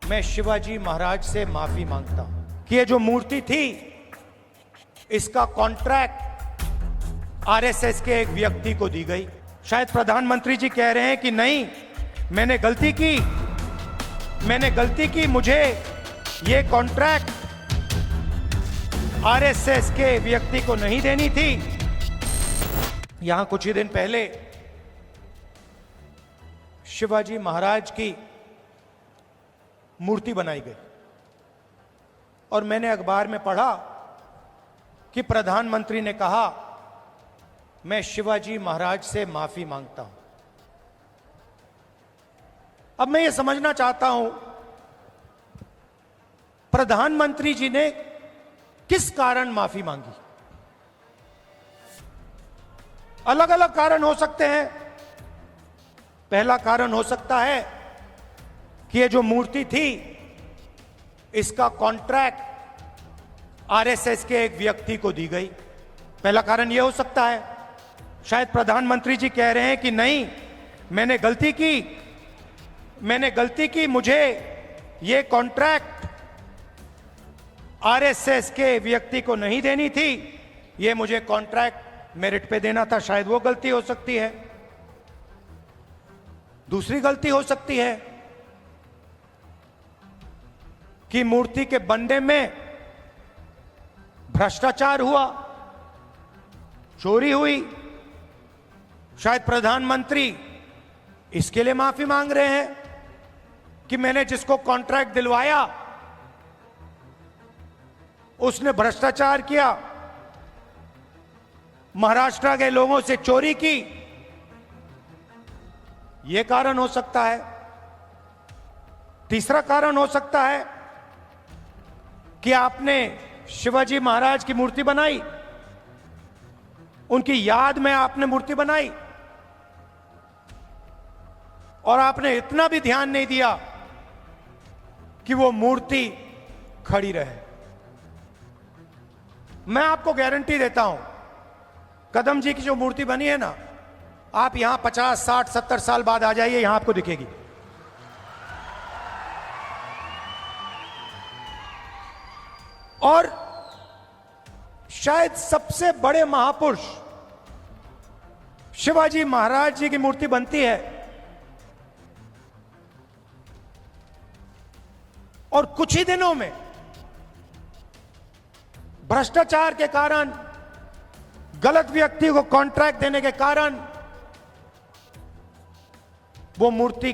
मैं शिवाजी महाराज से माफी मांगता हूं कि ये जो मूर्ति थी इसका कॉन्ट्रैक्ट आरएसएस के एक व्यक्ति को दी गई। शायद प्रधानमंत्री जी कह रहे हैं कि नहीं, मैंने गलती की, मुझे ये कॉन्ट्रैक्ट आरएसएस के व्यक्ति को नहीं देनी थी। यहां कुछ ही दिन पहले शिवाजी महाराज की मूर्ति बनाई गई और मैंने अखबार में पढ़ा कि प्रधानमंत्री ने कहा मैं शिवाजी महाराज से माफी मांगता हूं। अब मैं ये समझना चाहता हूं प्रधानमंत्री जी ने किस कारण माफी मांगी। अलग अलग कारण हो सकते हैं। पहला कारण हो सकता है कि ये जो मूर्ति थी इसका कॉन्ट्रैक्ट आरएसएस के एक व्यक्ति को दी गई। पहला कारण यह हो सकता है। शायद प्रधानमंत्री जी कह रहे हैं कि नहीं, मैंने गलती की, मुझे ये कॉन्ट्रैक्ट आरएसएस के व्यक्ति को नहीं देनी थी, ये मुझे कॉन्ट्रैक्ट मेरिट पे देना था। शायद वो गलती हो सकती है। दूसरी गलती हो सकती है कि मूर्ति के बनने में भ्रष्टाचार हुआ, चोरी हुई। शायद प्रधानमंत्री इसके लिए माफी मांग रहे हैं कि मैंने जिसको कॉन्ट्रैक्ट दिलवाया उसने भ्रष्टाचार किया, महाराष्ट्र के लोगों से चोरी की। यह कारण हो सकता है। तीसरा कारण हो सकता है कि आपने शिवाजी महाराज की मूर्ति बनाई, उनकी याद में आपने मूर्ति बनाई और आपने इतना भी ध्यान नहीं दिया कि वो मूर्ति खड़ी रहे। मैं आपको गारंटी देता हूं, कदम जी की जो मूर्ति बनी है ना, आप यहां 50, 60, 70 साल बाद आ जाइए, यहां आपको दिखेगी। और शायद सबसे बड़े महापुरुष शिवाजी महाराज जी की मूर्ति बनती है और कुछ ही दिनों में भ्रष्टाचार के कारण, गलत व्यक्ति को कॉन्ट्रैक्ट देने के कारण वो मूर्ति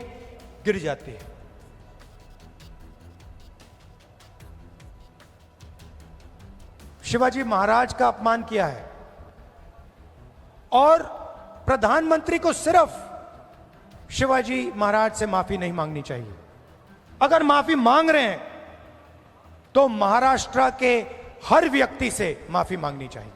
गिर जाती है। शिवाजी महाराज का अपमान किया है और प्रधानमंत्री को सिर्फ शिवाजी महाराज से माफी नहीं मांगनी चाहिए। अगर माफी मांग रहे हैं तो महाराष्ट्र के हर व्यक्ति से माफी मांगनी चाहिए।